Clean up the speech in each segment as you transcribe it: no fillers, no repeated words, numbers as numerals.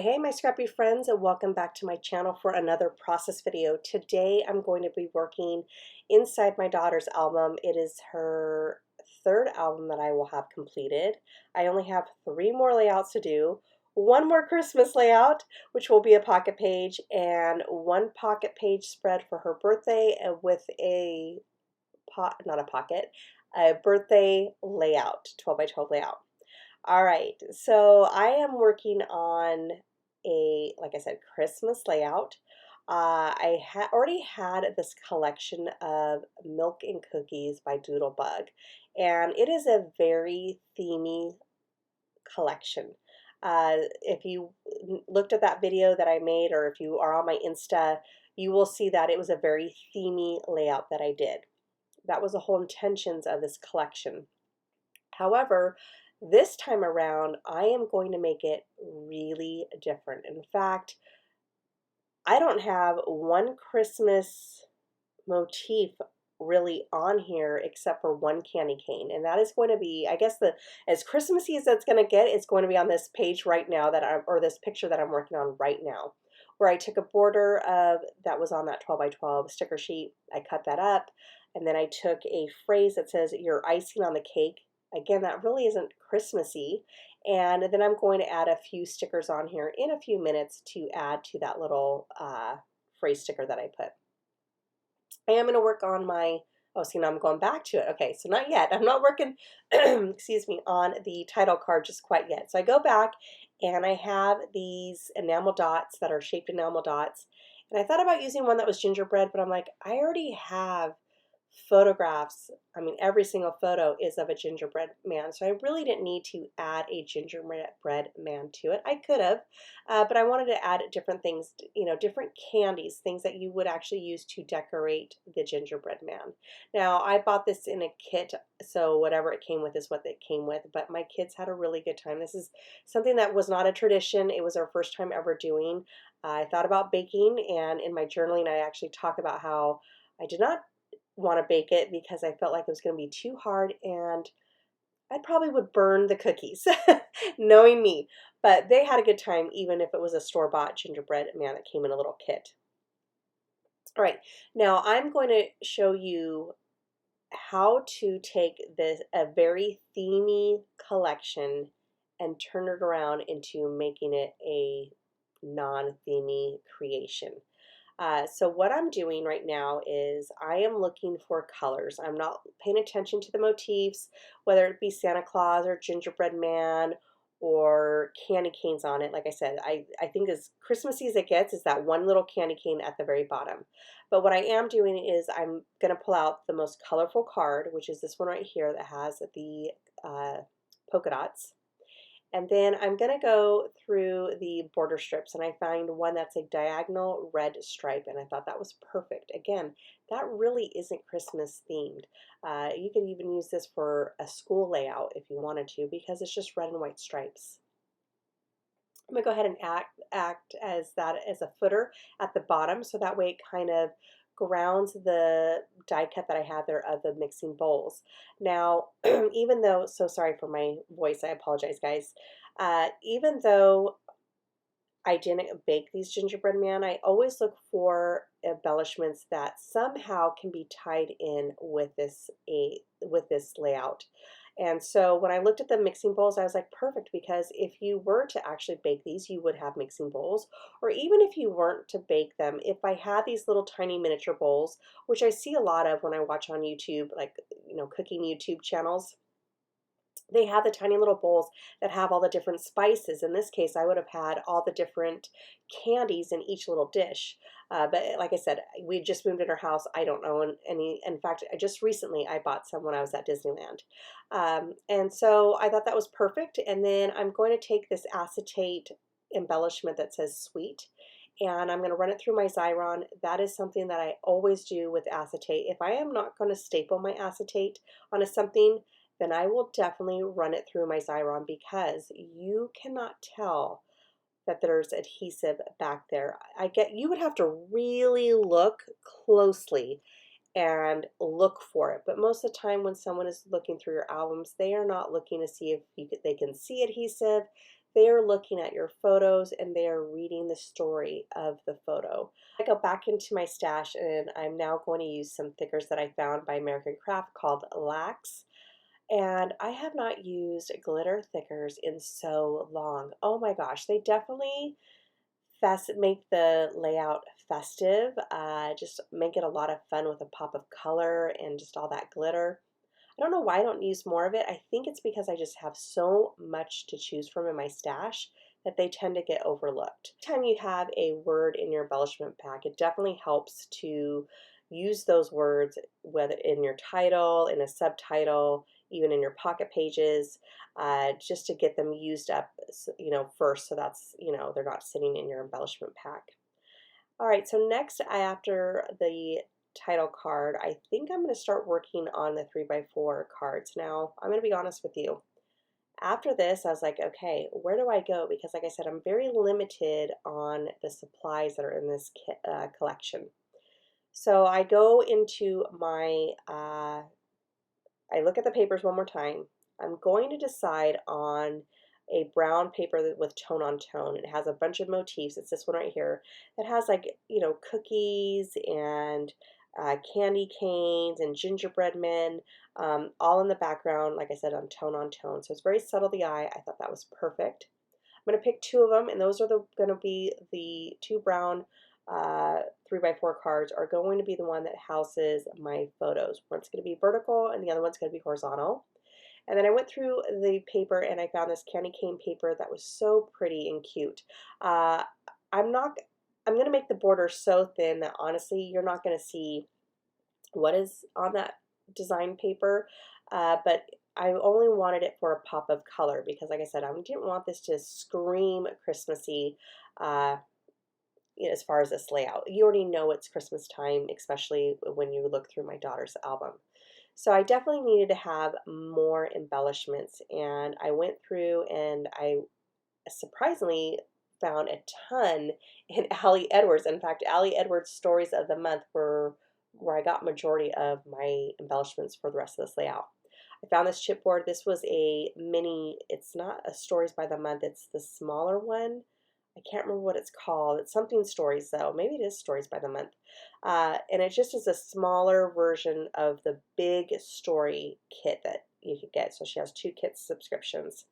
Hey my scrappy friends, and welcome back to my channel for another process video. Today I'm going to be working inside my daughter's album. It is her third album that I will have completed. I only have 3 more layouts to do. One more Christmas layout, which will be a pocket page, and 1 pocket page spread for her birthday with a a birthday layout, 12 by 12 layout. All right, so I am working on like I said, Christmas layout. I already had this collection of Milk and Cookies by Doodlebug, and it is a very themey collection. If you looked at that video that I made, or if you are on my Insta, you will see that it was a very themey layout that I did. That was the whole intentions of this collection. However, this time around, I am going to make it really different. In fact, I don't have one Christmas motif really on here except for 1 candy cane, and that is going to be, I guess, the as Christmassy as it's going to get. It's going to be on this page right now or this picture that I'm working on right now, where I took a border of that was on that 12 by 12 sticker sheet. I cut that up, and then I took a phrase that says "you're icing on the cake." Again, that really isn't Christmassy. And then I'm going to add a few stickers on here in a few minutes to add to that little phrase sticker that I put. I am going to work on my, oh, see, now I'm going back to it. Okay, so not yet. I'm not working, excuse me, on the title card just quite yet. So I go back and I have these enamel dots that are shaped enamel dots. And I thought about using one that was gingerbread, but I'm like, I already have photographs. I mean, every single photo is of a gingerbread man, so I really didn't need to add a gingerbread man to it. I could have, but I wanted to add different things, different candies, things that you would actually use to decorate the gingerbread man. Now, I bought this in a kit, so whatever it came with is what it came with, but my kids had a really good time. This is something that was not a tradition. It was our first time ever doing. I thought about baking, and in my journaling, I actually talk about how I did not want to bake it because I felt like it was going to be too hard and I probably would burn the cookies, knowing me. But they had a good time, even if it was a store-bought gingerbread man that came in a little kit. All right, now I'm going to show you how to take a very themey collection and turn it around into making it a non-themey creation. So what I'm doing right now is I am looking for colors. I'm not paying attention to the motifs, whether it be Santa Claus or gingerbread man or candy canes on it. Like I said, I think as Christmassy as it gets is that one little candy cane at the very bottom. But what I am doing is I'm going to pull out the most colorful card, which is this one right here that has the polka dots. And then I'm going to go through the border strips, and I find one that's a diagonal red stripe, and I thought that was perfect. Again, that really isn't Christmas themed. You could even use this for a school layout if you wanted to, because it's just red and white stripes. I'm going to go ahead and act as a footer at the bottom, so that way it kind of grounds the die cut that I have there of the mixing bowls. Now, even though, so sorry for my voice, I apologize guys. Even though I didn't bake these gingerbread man, I always look for embellishments that somehow can be tied in with this layout. And so when I looked at the mixing bowls, I was like, perfect, because if you were to actually bake these, you would have mixing bowls. Or even if you weren't to bake them, if I had these little tiny miniature bowls, which I see a lot of when I watch on YouTube, like, cooking YouTube channels, they have the tiny little bowls that have all the different spices. In this case, I would have had all the different candies in each little dish. But like I said, we just moved in our house. I don't know any. In fact, just recently I bought some when I was at Disneyland. And so I thought that was perfect. And then I'm going to take this acetate embellishment that says sweet, and I'm going to run it through my Xyron. That is something that I always do with acetate. If I am not going to staple my acetate onto something, then I will definitely run it through my Xyron, because you cannot tell that there's adhesive back there. You would have to really look closely and look for it. But most of the time when someone is looking through your albums, they are not looking to see if they can see adhesive. they're looking at your photos and they are reading the story of the photo. I go back into my stash and I'm now going to use some thickers that I found by American Craft called Lax. And I have not used glitter thickers in so long. Oh my gosh, they definitely make the layout festive, just make it a lot of fun with a pop of color and just all that glitter. I don't know why I don't use more of it. I think it's because I just have so much to choose from in my stash that they tend to get overlooked. Anytime you have a word in your embellishment pack, it definitely helps to use those words, whether in your title, in a subtitle, even in your pocket pages, just to get them used up, first. So that's, they're not sitting in your embellishment pack. All right, so next, after the title card, I think I'm going to start working on the 3x4 cards. Now, I'm going to be honest with you. After this, I was like, okay, where do I go? Because like I said, I'm very limited on the supplies that are in this collection. So I go into my, I look at the papers one more time. I'm going to decide on a brown paper with tone on tone. It has a bunch of motifs. It's this one right here. It has like, cookies and candy canes and gingerbread men, all in the background, like I said, on tone. So it's very subtle to the eye. I thought that was perfect. I'm going to pick two of them, and those are going to be the two brown 3x4 cards are going to be the one that houses my photos. One's going to be vertical and the other one's going to be horizontal. And then I went through the paper and I found this candy cane paper that was so pretty and cute. Uh, I'm going to make the border so thin that honestly you're not going to see what is on that design paper, but I only wanted it for a pop of color because, like I said, I didn't want this to scream Christmassy. As far as this layout, you already know it's Christmas time, especially when you look through my daughter's album. So I definitely needed to have more embellishments, and I went through and I surprisingly found a ton in Ali Edwards. In fact, Ali Edwards' stories of the month were where I got majority of my embellishments for the rest of this layout. I found this chipboard. This was a mini, it's not a stories by the month, it's the smaller one. I can't remember what it's called. It's something stories though. Maybe it is stories by the month. And it just is a smaller version of the big story kit that you could get. So she has 2 kit subscriptions.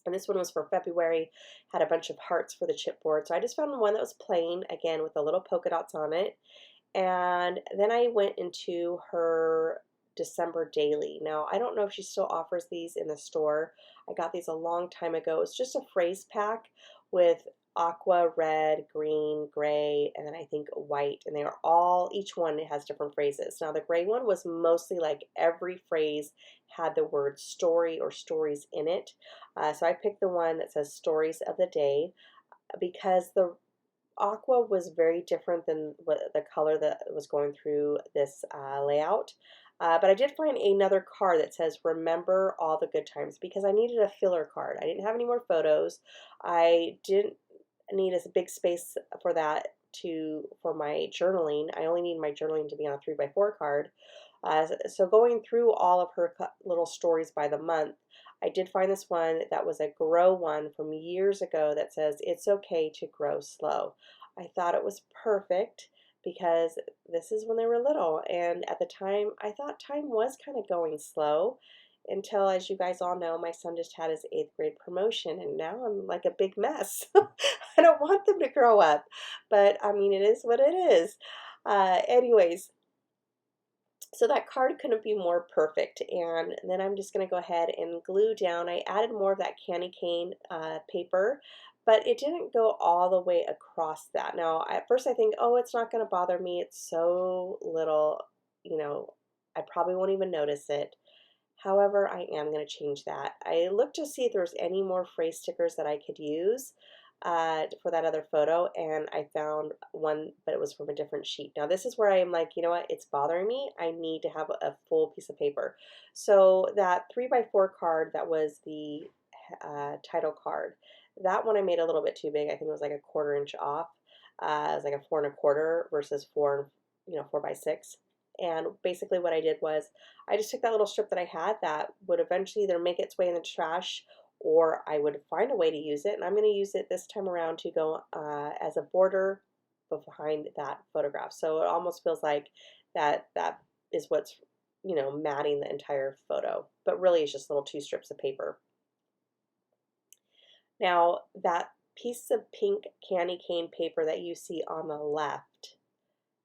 And this one was for February, had a bunch of hearts for the chipboard. So I just found one that was plain, again, with the little polka dots on it. And then I went into her December daily. Now, I don't know if she still offers these in the store. I got these a long time ago. It's just a phrase pack with aqua, red, green, gray, and then I think white. And they are all, each one has different phrases. Now, the gray one was mostly like every phrase had the word story or stories in it. So I picked the one that says stories of the day because the aqua was very different than what the color that was going through this layout. But I did find another card that says remember all the good times because I needed a filler card. I didn't have any more photos. I didn't need a big space for that for my journaling. I only need my journaling to be on a 3x4 card. So going through all of her little stories by the month, I did find this one that was a grow one from years ago that says it's okay to grow slow. I thought it was perfect because this is when they were little, and at the time I thought time was kind of going slow until, as you guys all know, my son just had his 8th grade promotion and now I'm like a big mess. I don't want them to grow up, but I mean, it is what it is. Anyways, so that card couldn't be more perfect. And then I'm just going to go ahead and glue down. I added more of that candy cane paper, but it didn't go all the way across that. Now, at first I think, oh, it's not going to bother me. It's so little, I probably won't even notice it. However, I am going to change that. I looked to see if there was any more phrase stickers that I could use for that other photo, and I found one, but it was from a different sheet. Now this is where I'm like, you know what, it's bothering me. I need to have a full piece of paper. So that 3x4 card that was the title card, that one I made a little bit too big. I think it was like a 1/4 inch off. It was like a 4 1/4 versus 4x6. And basically what I did was I just took that little strip that I had that would eventually either make its way in the trash or I would find a way to use it, and I'm going to use it this time around to go as a border behind that photograph. So it almost feels like that is what's, you know, matting the entire photo, but really it's just little two strips of paper. Now that piece of pink candy cane paper that you see on the left,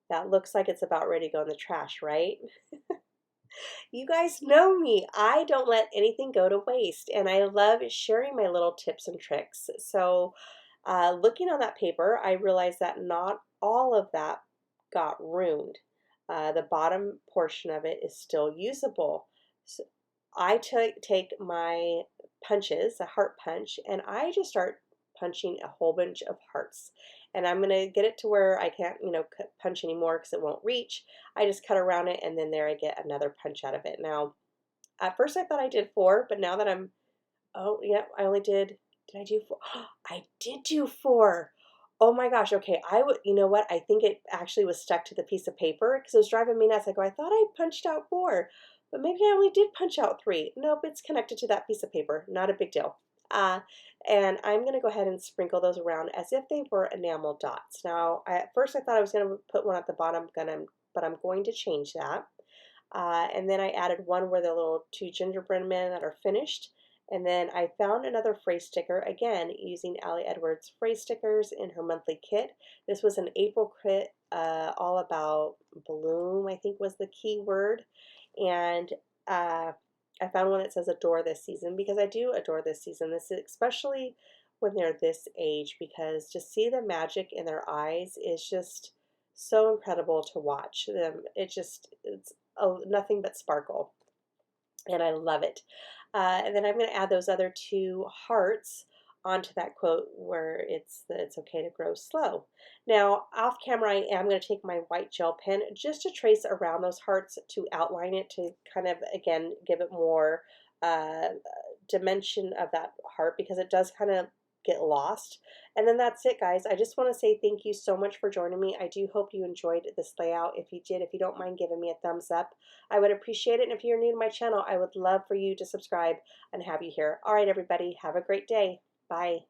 that looks like it's about ready to go in the trash, right? You guys know me. I don't let anything go to waste, and I love sharing my little tips and tricks. So, looking on that paper, I realized that not all of that got ruined. The bottom portion of it is still usable. So I take my punches, a heart punch, and I just start punching a whole bunch of hearts. And I'm going to get it to where I can't, you know, punch anymore because it won't reach. I just cut around it, and then there I get another punch out of it. Now, at first I thought I did 4, but now that oh, yeah, I only did I do 4? I did do 4. Oh my gosh, okay, you know what? I think it actually was stuck to the piece of paper because it was driving me nuts. I go, I thought I punched out 4, but maybe I only did punch out 3. Nope, it's connected to that piece of paper. Not a big deal. Uh, and I'm going to go ahead and sprinkle those around as if they were enamel dots. Now, at first I thought I was going to put one at the bottom, but I'm going to change that. And then I added one where the little 2 gingerbread men that are finished. And then I found another phrase sticker, again, using Allie Edwards phrase stickers in her monthly kit. This was an April kit, all about bloom, I think was the key word. And I found one that says adore this season, because I do adore this season. This is especially when they're this age, because to see the magic in their eyes is just so incredible to watch them. It's nothing but sparkle, and I love it. And then I'm going to add those other 2 hearts onto that quote where it's okay to grow slow. Now, off camera, I am going to take my white gel pen just to trace around those hearts to outline it, to kind of, again, give it more uh, dimension of that heart, because it does kind of get lost. And then that's it, guys. I just want to say thank you so much for joining me. I do hope you enjoyed this layout. If you did, if you don't mind giving me a thumbs up, I would appreciate it. And if you're new to my channel, I would love for you to subscribe and have you here. All right, everybody, have a great day. Bye.